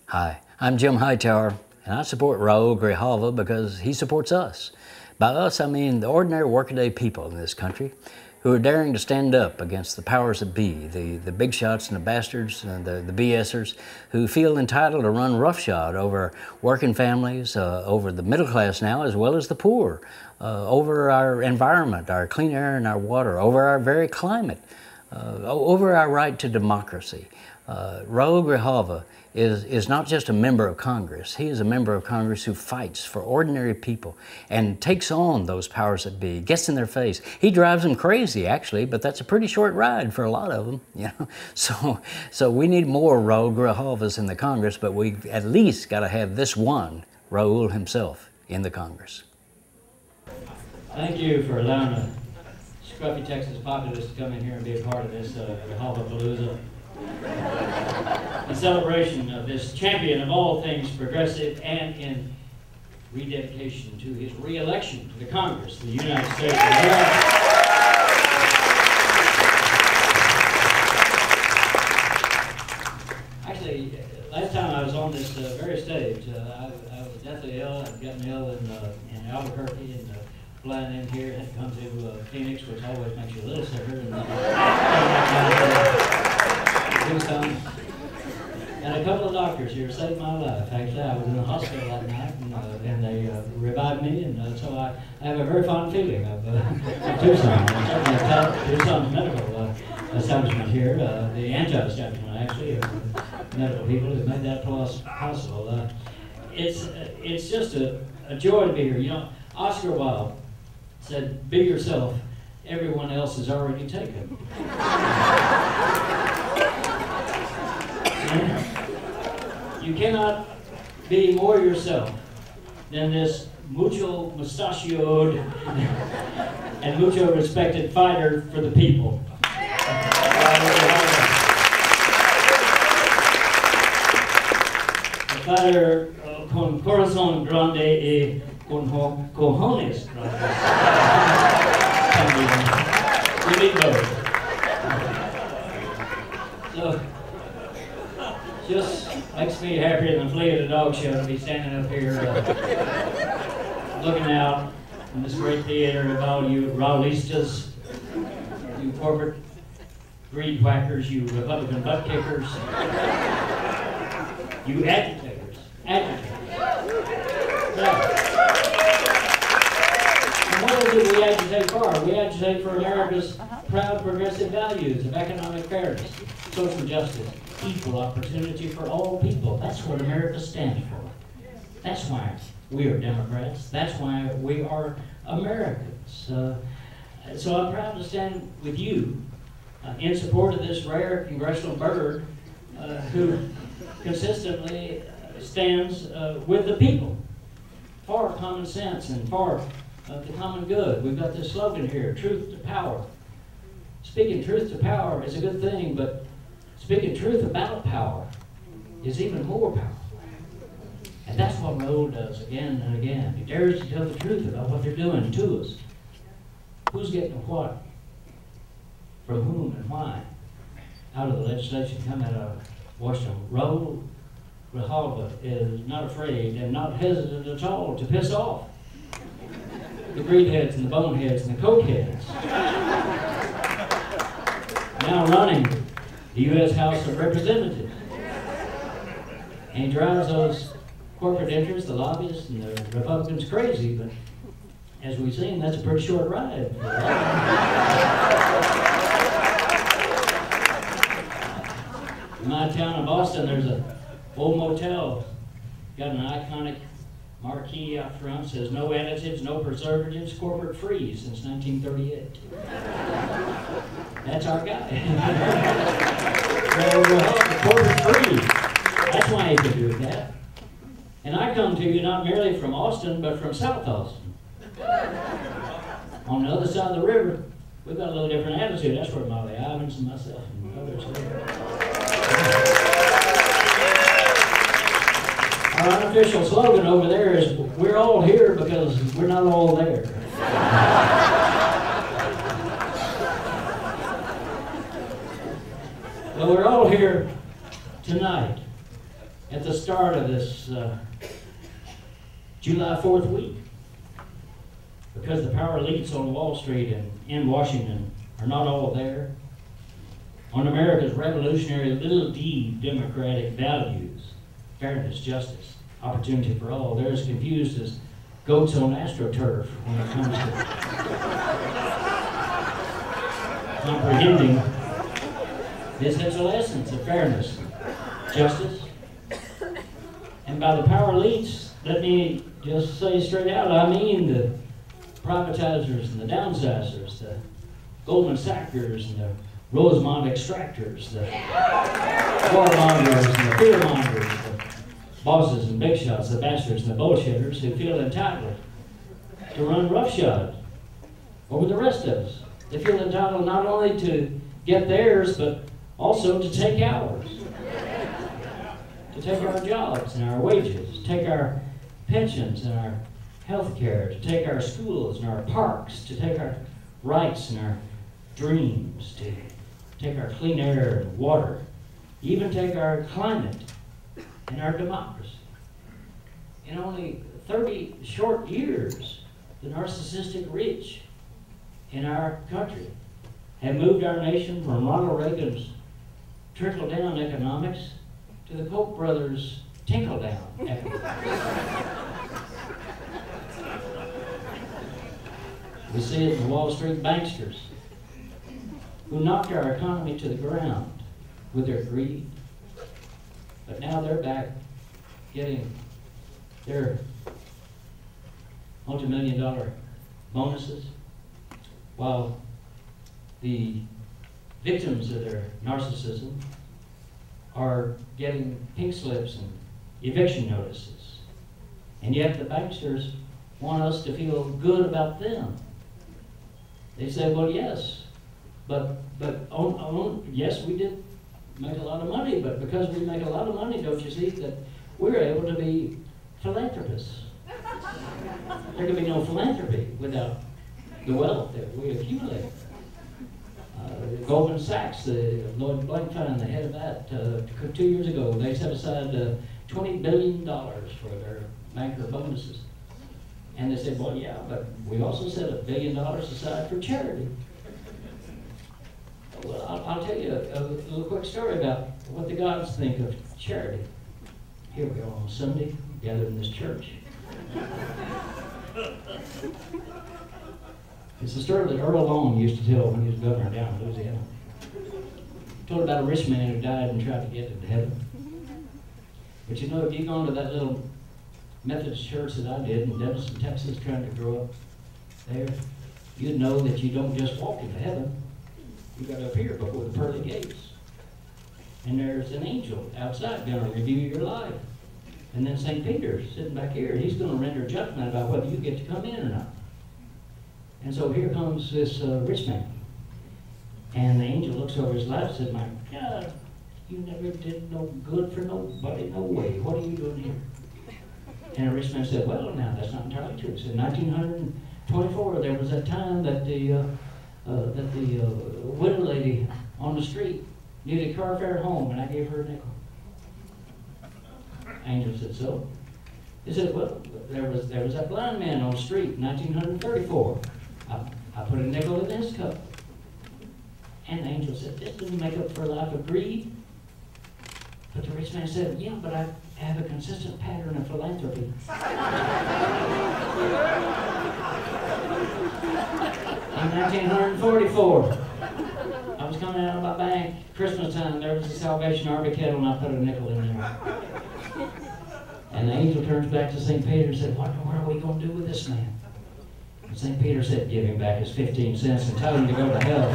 Hi, I'm Jim Hightower, and I support Raul Grijalva because he supports us. By us, I mean the ordinary workaday people in this country who are daring to stand up against the powers that be, the big shots and the bastards and the BSers who feel entitled to run roughshod over working families, over the middle class now as well as the poor, over our environment, our clean air and our water, over our very climate, over our right to democracy. Raul Grijalva is not just a member of Congress. He is a member of Congress who fights for ordinary people and takes on those powers that be, gets in their face. He drives them crazy, actually, but that's a pretty short ride for a lot of them, you know. So we need more Raul Grijalvas in the Congress, but we've at least got to have this one, Raul himself, in the Congress. Thank you for allowing a scruffy Texas populace to come in here and be a part of this Grijalva-palooza. In celebration of this champion of all things progressive and in rededication to his re-election to the Congress of the United States of America. Actually, last time I was on this very stage, I was deathly ill. I'd gotten ill in Albuquerque and flying in here, had to come to Phoenix, which always makes you a little sicker. Tucson. And a couple of doctors here saved my life. Actually, I was in the hospital that night, and they revived me, and so I have a very fond feeling of Tucson. Certainly Tucson's medical establishment here, the anti-establishment actually, of medical people who made that possible. It's just a joy to be here. You know, Oscar Wilde said, "Be yourself, everyone else is already taken." You cannot be more yourself than this mucho mustachioed and mucho respected fighter for the people. A fighter con corazón grande y con cojones grandes. You need both. So, just makes me happier than a flea at a dog show to be standing up here looking out in this great theater of all you Raulistas, you corporate greed whackers, you Republican butt kickers, you agitators. Yeah. And what is it we agitate for? We agitate for America's proud progressive values of economic fairness, social justice, equal opportunity for all people. That's what America stands for. That's why we are Democrats. That's why we are Americans. So I'm proud to stand with you in support of this rare congressional bird who consistently stands with the people for common sense and for the common good. We've got this slogan here, truth to power. Speaking truth to power is a good thing, but speaking truth about power is even more powerful. And that's what Raul does again and again. He dares to tell the truth about what they're doing to us. Who's getting what, from whom and why, out of the legislation coming out of Washington. Raul Grijalva is not afraid and not hesitant at all to piss off the greedheads and the boneheads and the cokeheads. Now running the U.S. House of Representatives. And he drives those corporate interests, the lobbyists, and the Republicans crazy, but as we've seen, that's a pretty short ride. In my town of Austin, there's an old motel, got an iconic marquee out front, says no additives, no preservatives, corporate free since 1938. That's our guy. Corporate free. That's why he can do that. And I come to you not merely from Austin, but from South Austin. On the other side of the river, we've got a little different attitude. That's where Molly Ivins and myself and others live. Our unofficial slogan over there is, we're all here because we're not all there. Well, we're all here tonight at the start of this July 4th week, because the power elites on Wall Street and in Washington are not all there, on America's revolutionary little d democratic values, fairness, justice, opportunity for all, they're as confused as goats on AstroTurf when it comes to comprehending the essential essence of fairness, justice, and by the power elites, let me just say straight out, I mean the privatizers and the downsizers, the Goldman Sachers and the Rosemont extractors, the warmongers and the fearmongers, the bosses and big shots, the bastards and the bullshitters who feel entitled to run roughshod over the rest of us. They feel entitled not only to get theirs, but also to take ours. To take our jobs and our wages, to take our pensions and our health care, to take our schools and our parks, to take our rights and our dreams, to take our clean air and water, even take our climate and our democracy. In only 30 short years, the narcissistic rich in our country have moved our nation from Ronald Reagan's trickle-down economics to the Koch brothers' tinkle-down economics. We see it in the Wall Street banksters who knocked our economy to the ground with their greed. But now they're back getting their multi-million-dollar bonuses, while the victims of their narcissism are getting pink slips and eviction notices. And yet the banksters want us to feel good about them. They say, well, yes, but yes, we did make a lot of money, but because we make a lot of money, don't you see that we're able to be philanthropists? There can be no philanthropy without the wealth that we accumulate. Goldman Sachs, Lloyd Blankfein, the head of that, 2 years ago, they set aside $20 billion for their banker bonuses. And they said, well, yeah, but we also set $1 billion aside for charity. Well, I'll tell you a little quick story about what the gods think of charity. Here we are on Sunday, gathered in this church. It's a story that Earl Long used to tell when he was governor down in Louisiana. He told about a rich man who died and tried to get into heaven. But you know, if you'd gone to that little Methodist church that I did in Denison, Texas, trying to grow up there, you'd know that you don't just walk into heaven. You got to appear before the pearly gates. And there's an angel outside going to review your life. And then St. Peter sitting back here, he's going to render judgment about whether you get to come in or not. And so here comes this rich man. And the angel looks over his life and said, my God, you never did no good for nobody, no way. What are you doing here? And the rich man said, well, now, that's not entirely true. He said, in 1924, there was that time that the widow lady on the street needed a car fare home, and I gave her a nickel. Angel said, so? He said, well, there was that blind man on the street in 1934. I put a nickel in his cup. And the angel said, this didn't make up for a life of greed. But the rich man said, yeah, but I have a consistent pattern of philanthropy. In 1944, I was coming out of my bank, Christmas time, there was a Salvation Army kettle, and I put a nickel in there. And the angel turns back to St. Peter and said, what are we going to do with this man? And St. Peter said, give him back his 15 cents and tell him to go to hell.